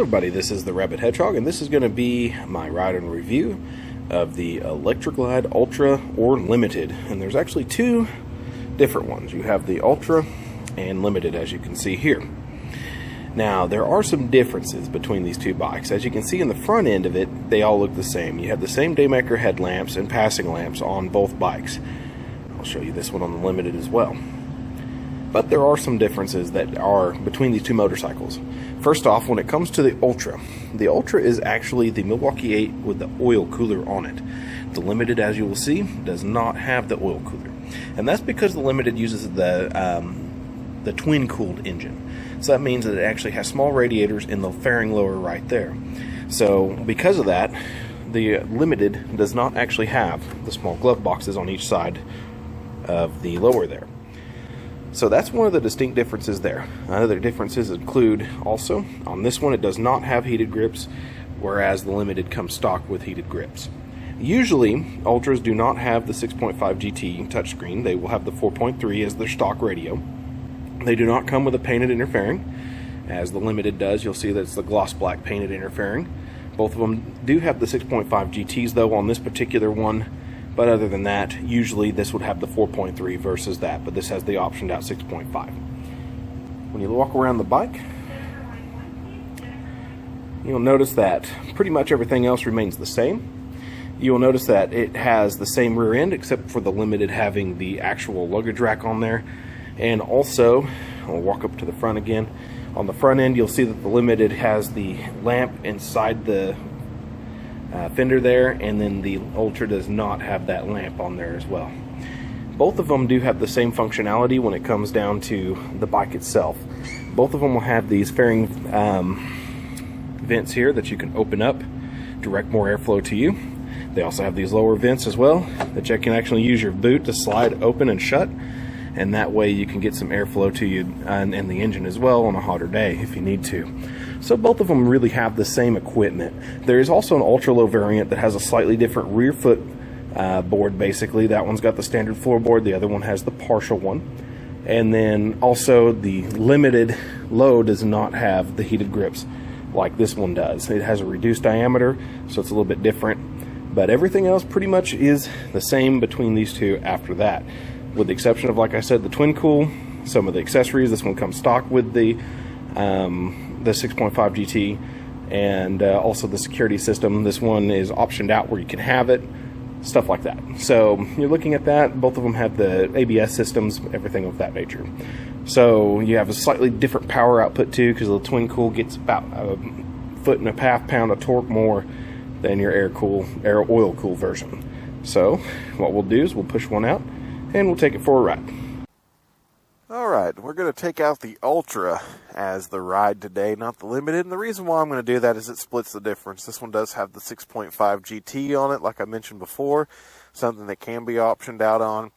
everybody, this is the Rabid Hedgehog, and this is going to be my ride and review of the Electra Glide Ultra or Limited. And there's actually two different ones. You have the Ultra and Limited, as you can see here. Now, there are some differences between these two bikes. As you can see in the front end of it, they all look the same. You have the same Daymaker headlamps and passing lamps on both bikes. I'll show you this one on the Limited as well. But there are some differences that are between these two motorcycles. First off, when it comes to the Ultra is actually the Milwaukee 8 with the oil cooler on it. The Limited, as you will see, does not have the oil cooler. And that's because the Limited uses the twin-cooled engine. So that means that it actually has small radiators in the fairing lower right there. So because of that, the Limited does not actually have the small glove boxes on each side of the lower there. So that's one of the distinct differences there. Other differences include also, on this one it does not have heated grips, whereas the Limited comes stock with heated grips. Usually, Ultras do not have the 6.5 GT touchscreen. They will have the 4.3 as their stock radio. They do not come with a painted inner fairing, as the Limited does. You'll see that it's the gloss black painted inner fairing. Both of them do have the 6.5 GTs though on this particular one. But other than that, usually this would have the 4.3 versus that, but this has the optioned out 6.5. When you walk around the bike, you'll notice that pretty much everything else remains the same. You'll notice that it has the same rear end, except for the Limited having the actual luggage rack on there. And also, I'll walk up to the front again. On the front end, you'll see that the Limited has the lamp inside the fender there, and then the Ultra does not have that lamp on there as well. Both of them do have the same functionality when it comes down to the bike itself. Both of them will have these fairing vents here that you can open up, direct more airflow to you. They also have these lower vents as well that you can actually use your boot to slide open and shut, and that way you can get some airflow to you and the engine as well on a hotter day if you need to. So both of them really have the same equipment. There is also an ultra low variant that has a slightly different rear foot board basically. That one's got the standard floorboard, the other one has the partial one. And then also the Limited low does not have the heated grips like this one does. It has a reduced diameter, so it's a little bit different. But everything else pretty much is the same between these two after that. With the exception of, like I said, the twin cool, some of the accessories. This one comes stock with the 6.5 GT, and also the security system. This one is optioned out where you can have it, stuff like that. So you're looking at that. Both of them have the ABS systems, everything of that nature. So you have a slightly different power output too, because the twin cool gets about a 1.5 pound of torque more than your air oil cool version. So what we'll do is we'll push one out and we'll take it for a ride. Alright, we're going to take out the Ultra as the ride today, not the Limited. And the reason why I'm going to do that is it splits the difference. This one does have the 6.5 GT on it, like I mentioned before, something that can be optioned out on.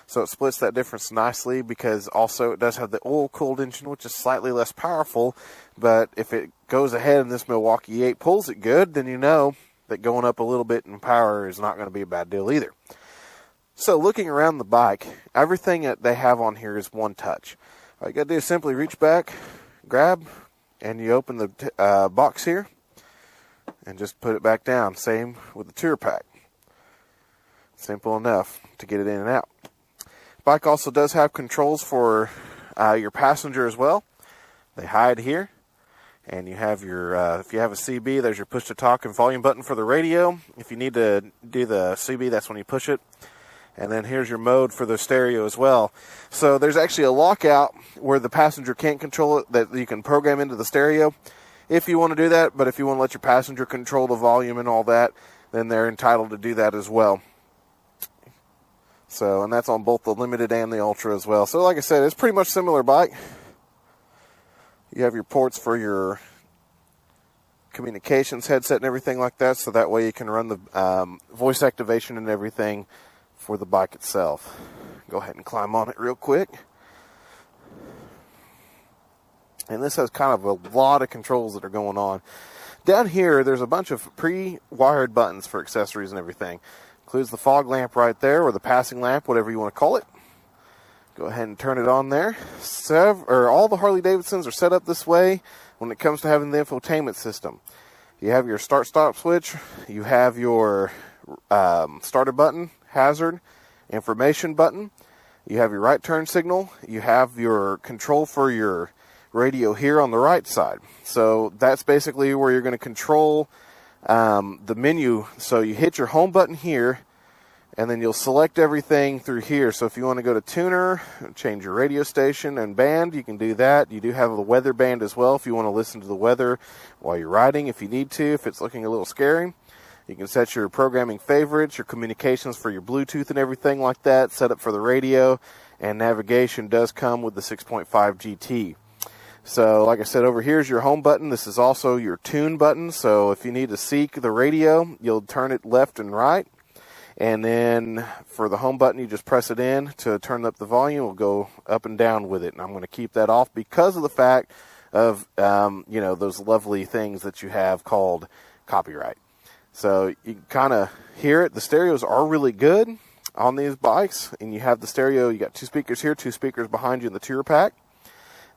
So it splits that difference nicely, because also it does have the oil-cooled engine, which is slightly less powerful. But if it goes ahead and this Milwaukee 8 pulls it good, then you know that going up a little bit in power is not going to be a bad deal either. So looking around the bike, everything that they have on here is one touch. All you got to do is simply reach back, grab, and you open the box here and just put it back down. Same with the tour pack. Simple enough to get it in and out. Bike also does have controls for your passenger as well. They hide here. And you have your, if you have a CB, there's your push to talk and volume button for the radio. If you need to do the CB, that's when you push it. And then here's your mode for the stereo as well. So there's actually a lockout where the passenger can't control it that you can program into the stereo if you want to do that. But if you want to let your passenger control the volume and all that, then they're entitled to do that as well. So, and that's on both the Limited and the Ultra as well. So like I said, it's pretty much similar bike. You have your ports for your communications headset and everything like that. So that way you can run the voice activation and everything for the bike itself. Go ahead and climb on it real quick. And this has kind of a lot of controls that are going on. Down here, there's a bunch of pre-wired buttons for accessories and everything. Includes the fog lamp right there, or the passing lamp, whatever you want to call it. Go ahead and turn it on there. All the Harley-Davidsons are set up this way when it comes to having the infotainment system. You have your start-stop switch. You have your starter button, hazard, information button. You have your right turn signal. You have your control for your radio here on the right side. So that's basically where you're going to control the menu. So you hit your home button here, and then you'll select everything through here. So if you want to go to tuner, change your radio station and band, you can do that. You do have a weather band as well if you want to listen to the weather while you're riding, if you need to, if it's looking a little scary. You can set your programming favorites, your communications for your Bluetooth and everything like that, set up for the radio, and navigation does come with the 6.5 GT. So like I said, over here is your home button. This is also your tune button. So if you need to seek the radio, you'll turn it left and right. And then for the home button, you just press it in to turn up the volume. It'll go up and down with it. And I'm going to keep that off because of the fact of, those lovely things that you have called copyright. So you can kind of hear it. The stereos are really good on these bikes. And you have the stereo. You got 2 speakers here, 2 speakers behind you in the tour pack.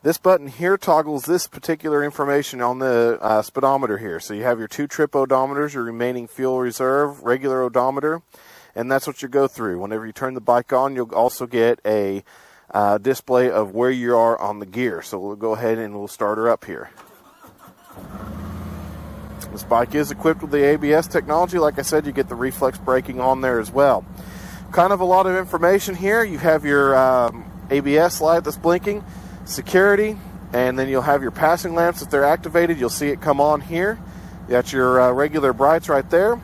This button here toggles this particular information on the speedometer here. So you have your 2 trip odometers, your remaining fuel reserve, regular odometer, and that's what you go through. Whenever you turn the bike on, you'll also get a display of where you are on the gear. So we'll go ahead and we'll start her up here. This bike is equipped with the ABS technology. Like I said, you get the reflex braking on there as well. Kind of a lot of information here. You have your ABS light that's blinking, security, and then you'll have your passing lamps. If they're activated, you'll see it come on here. You got your regular brights right there,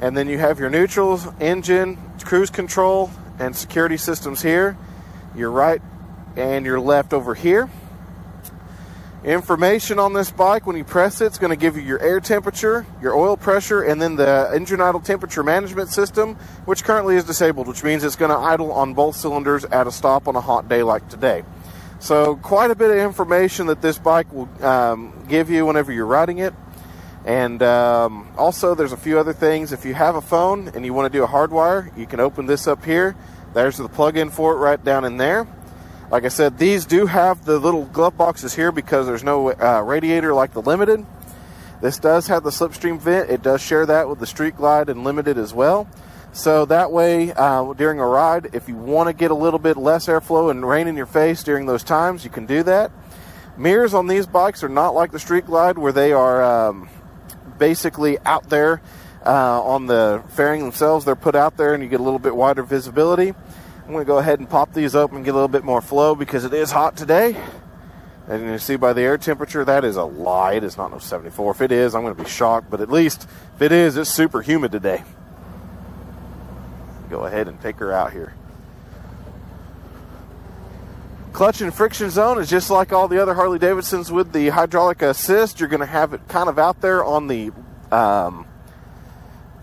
and then you have your neutrals, engine, cruise control, and security systems here. Your right and your left over here. Information on this bike, when you press it, it's going to give you your air temperature, your oil pressure, and then the engine idle temperature management system, which currently is disabled, which means it's going to idle on both cylinders at a stop on a hot day like today. So quite a bit of information that this bike will give you whenever you're riding it. And also there's a few other things. If you have a phone and you want to do a hardwire, you can open this up here. There's the plug-in for it right down in there. Like I said, these do have the little glove boxes here because there's no radiator like the Limited. This does have the slipstream vent. It does share that with the Street Glide and Limited as well. So that way, during a ride, if you want to get a little bit less airflow and rain in your face during those times, you can do that. Mirrors on these bikes are not like the Street Glide, where they are basically out there on the fairing themselves. They're put out there and you get a little bit wider visibility. I'm going to go ahead and pop these open and get a little bit more flow because it is hot today. And you see by the air temperature, that is a lie. It is not no 74. If it is, I'm going to be shocked. But at least if it is, it's super humid today. Go ahead and take her out here. Clutch and friction zone is just like all the other Harley-Davidsons with the hydraulic assist. You're going to have it kind of out there on the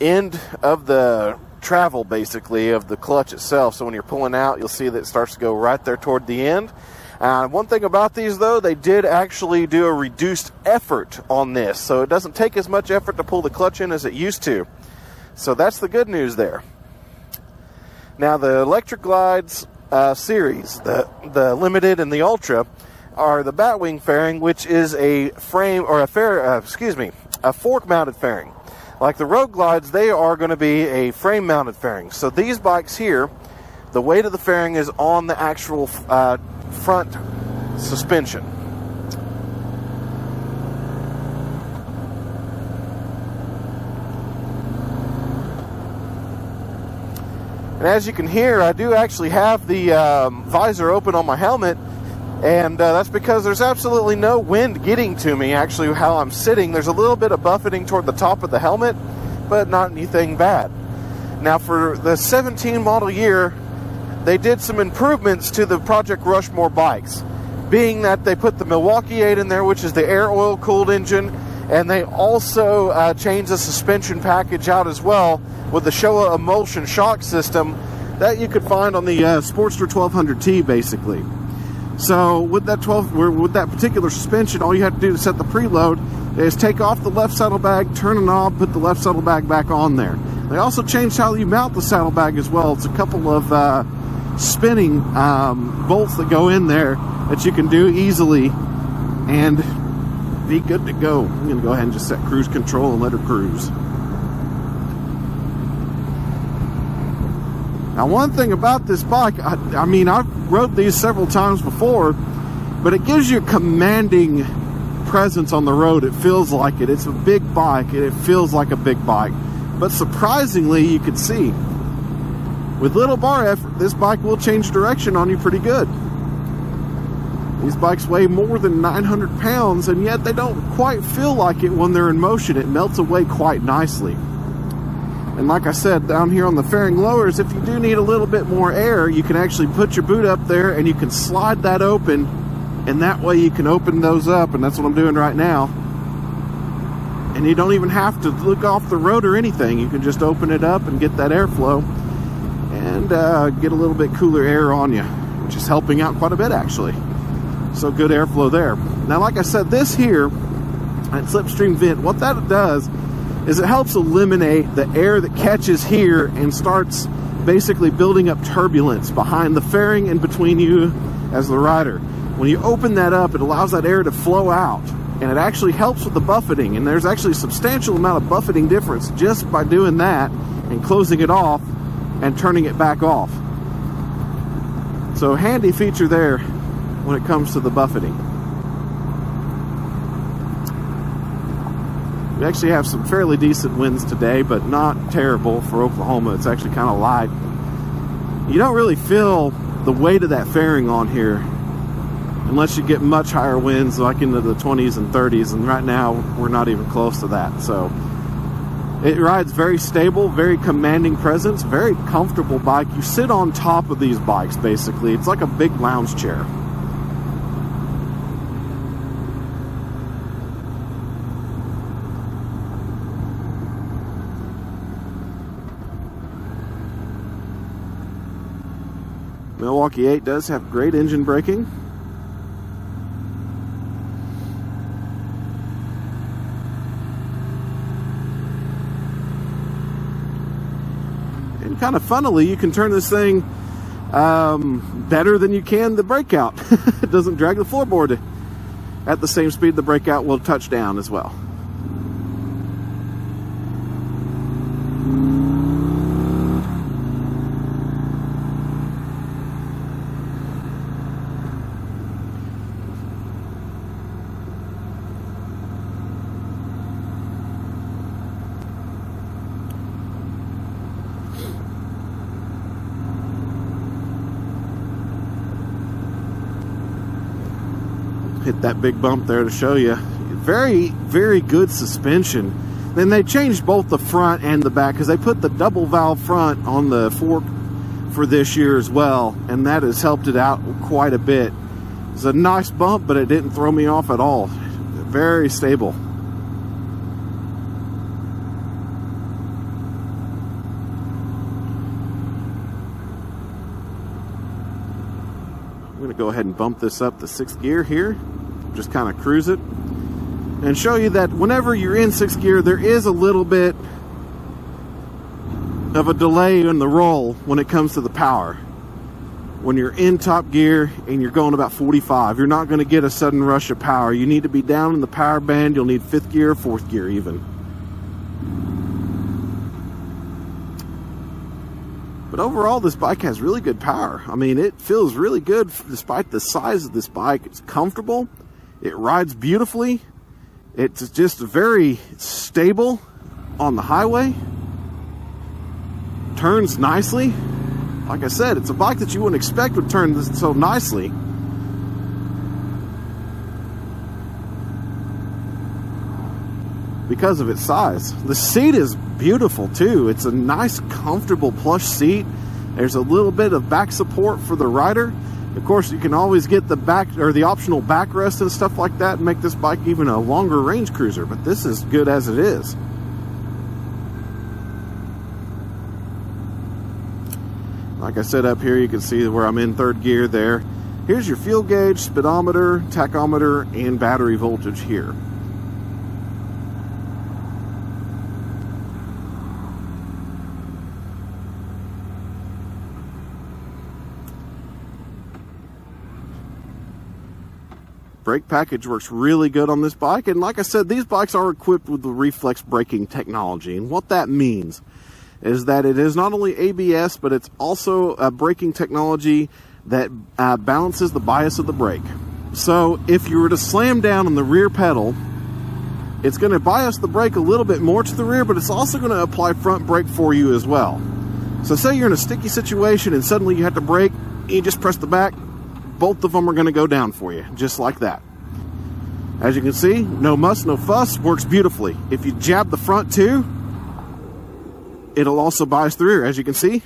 end of the travel, basically, of the clutch itself. So when you're pulling out, you'll see that it starts to go right there toward the end. One thing about these, though, they did actually do a reduced effort on this. So it doesn't take as much effort to pull the clutch in as it used to. So that's the good news there. Now, the Electric Glides series, the Limited and the Ultra, are the Batwing fairing, which is a frame or a fork-mounted fairing. Like the Road Glides, they are going to be a frame-mounted fairing. So these bikes here, the weight of the fairing is on the actual front suspension. And as you can hear, I do actually have the visor open on my helmet, and that's because there's absolutely no wind getting to me, actually, how I'm sitting. There's a little bit of buffeting toward the top of the helmet, but not anything bad. Now, for the 17 model year, they did some improvements to the Project Rushmore bikes, being that they put the Milwaukee 8 in there, which is the air oil-cooled engine, and they also changed the suspension package out as well with the Showa emulsion shock system that you could find on the Sportster 1200T, basically. So with that particular suspension, all you have to do to set the preload is take off the left saddlebag, turn a knob, put the left saddlebag back on there. They also changed how you mount the saddlebag as well. It's a couple of spinning bolts that go in there that you can do easily and be good to go. I'm going to go ahead and just set cruise control and let her cruise. Now, one thing about this bike, I mean, I've rode these several times before, but it gives you a commanding presence on the road. It feels like it. It's a big bike, and it feels like a big bike. But surprisingly, you can see, with little bar effort, this bike will change direction on you pretty good. These bikes weigh more than 900 pounds, and yet they don't quite feel like it when they're in motion. It melts away quite nicely. And like I said, down here on the fairing lowers, if you do need a little bit more air, you can actually put your boot up there and you can slide that open, and that way you can open those up, and that's what I'm doing right now. And you don't even have to look off the road or anything. You can just open it up and get that airflow and get a little bit cooler air on you, which is helping out quite a bit actually. So good airflow there. Now, like I said, this here, that slipstream vent, what that does is it helps eliminate the air that catches here and starts basically building up turbulence behind the fairing and between you as the rider. When you open that up, it allows that air to flow out, and it actually helps with the buffeting, and there's actually a substantial amount of buffeting difference just by doing that and closing it off and turning it back off. So handy feature there when it comes to the buffeting. We actually have some fairly decent winds today, but not terrible for Oklahoma. It's actually kind of light. You don't really feel the weight of that fairing on here unless you get much higher winds, like into the 20s and 30s, and right now we're not even close to that. So it rides very stable, very commanding presence, very comfortable bike. You sit on top of these bikes basically. It's like a big lounge chair. Milwaukee 8 does have great engine braking. And kind of funnily, you can turn this thing better than you can the breakout. It doesn't drag the floorboard at the same speed the breakout will touch down as well. Hit that big bump there to show you. Very, very good suspension. Then they changed both the front and the back because they put the double valve front on the fork for this year as well, and that has helped it out quite a bit. It's a nice bump, but it didn't throw me off at all. Very stable. I'm going to go ahead and bump this up to 6th gear here. Just kind of cruise it and show you that whenever you're in 6th gear, there is a little bit of a delay in the roll when it comes to the power. When you're in top gear and you're going about 45, you're not going to get a sudden rush of power. You need to be down in the power band. You'll need 5th gear, 4th gear even. But overall, this bike has really good power. I mean, it feels really good despite the size of this bike. It's comfortable. It rides beautifully. It's just very stable on the highway. Turns nicely. Like I said, it's a bike that you wouldn't expect would turn this so nicely. Because of its size. The seat is beautiful too. It's a nice, comfortable plush seat. There's a little bit of back support for the rider. Of course, you can always get the back or the optional backrest and stuff like that and make this bike even a longer range cruiser, but this is good as it is. Like I said, up here you can see where I'm in 3rd gear there. Here's your fuel gauge, speedometer, tachometer, and battery voltage here. Brake package works really good on this bike, and like I said, these bikes are equipped with the reflex braking technology, and what that means is that it is not only ABS, but it's also a braking technology that balances the bias of the brake. So if you were to slam down on the rear pedal, it's going to bias the brake a little bit more to the rear, but it's also going to apply front brake for you as well. So say you're in a sticky situation and suddenly you have to brake, you just press the back, both of them are going to go down for you, just like that. As you can see, no muss, no fuss, works beautifully. If you jab the front too, it'll also bias the rear. As you can see,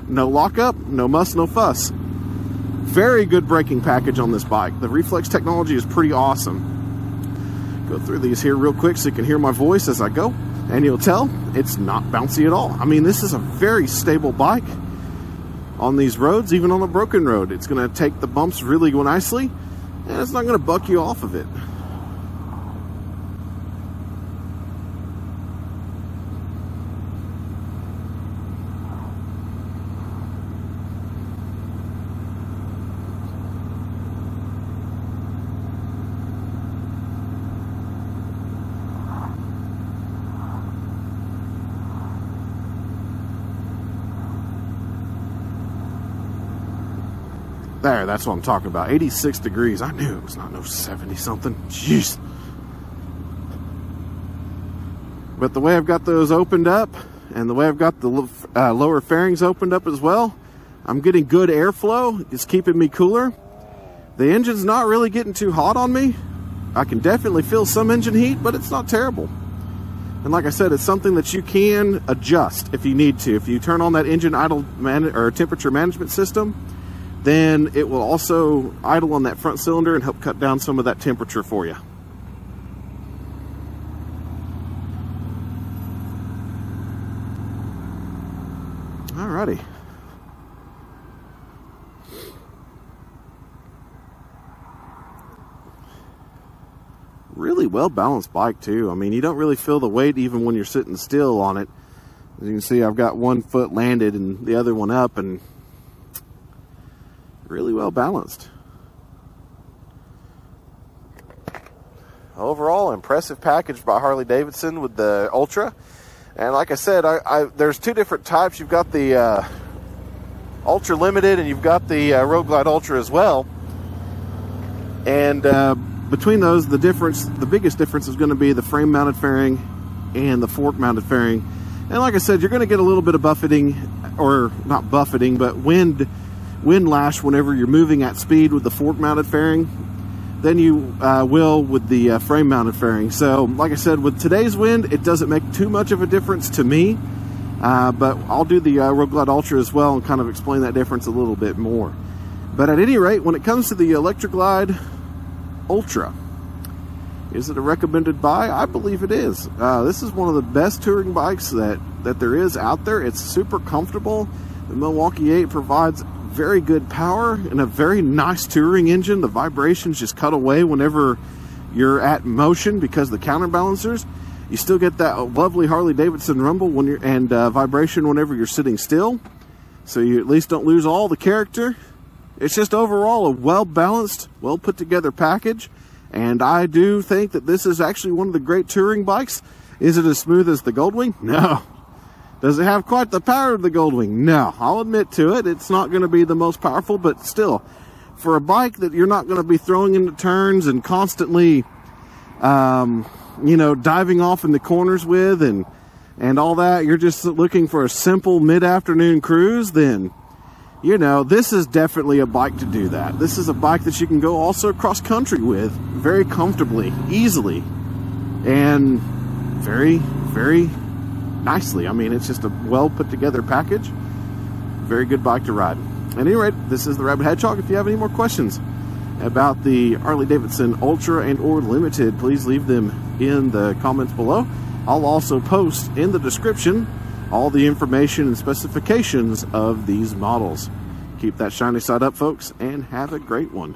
no lockup, no muss, no fuss. Very good braking package on this bike. The reflex technology is pretty awesome. Go through these here real quick so you can hear my voice as I go, and you'll tell it's not bouncy at all. I mean, this is a very stable bike on these roads, even on a broken road. It's going to take the bumps really nicely, and it's not going to buck you off of it. There, that's what I'm talking about. 86 degrees. I knew it was not no 70 something. Jeez. But the way I've got those opened up, and the way I've got the lower fairings opened up as well, I'm getting good airflow. It's keeping me cooler. The engine's not really getting too hot on me. I can definitely feel some engine heat, but it's not terrible. And like I said, it's something that you can adjust if you need to. If you turn on that engine idle or temperature management system, then it will also idle on that front cylinder and help cut down some of that temperature for you. Alrighty. Really well balanced bike too. I mean, you don't really feel the weight even when you're sitting still on it. As you can see, I've got one foot landed and the other one up, and really well balanced. Overall, impressive package by Harley-Davidson with the Ultra. And like I said, there's two different types. You've got the Ultra Limited and you've got the Road Glide Ultra as well. And between those, the biggest difference is going to be the frame mounted fairing and the fork mounted fairing. And like I said, you're going to get a little bit of buffeting, or not buffeting, but wind lash whenever you're moving at speed with the fork mounted fairing than you will with the frame mounted fairing. So like I said, with today's wind, it doesn't make too much of a difference to me, but I'll do the Road Glide Ultra as well and kind of explain that difference a little bit more. But at any rate, when it comes to the Electric Glide Ultra, is it a recommended buy? I believe it is. This is one of the best touring bikes that there is out there. It's super comfortable. The Milwaukee 8 provides very good power and a very nice touring engine. The vibrations just cut away whenever you're at motion because the counterbalancers. You still get that lovely Harley-Davidson rumble when you're and vibration whenever you're sitting still, so you at least don't lose all the character. It's just overall a well-balanced, well-put-together package, and I do think that this is actually one of the great touring bikes. Is it as smooth as the Goldwing? No. Does it have quite the power of the Goldwing? No. I'll admit to it. It's not going to be the most powerful, but still, for a bike that you're not going to be throwing into turns and constantly, diving off in the corners with and all that, you're just looking for a simple mid-afternoon cruise, then, this is definitely a bike to do that. This is a bike that you can go also cross-country with very comfortably, easily, and very, very nicely. I mean, it's just a well put together package. Very good bike to ride. At any rate, this is the Rabid Hedgehog. If you have any more questions about the Harley-Davidson Ultra and or Limited, please leave them in the comments below. I'll also post in the description all the information and specifications of these models. Keep that shiny side up, folks, and have a great one.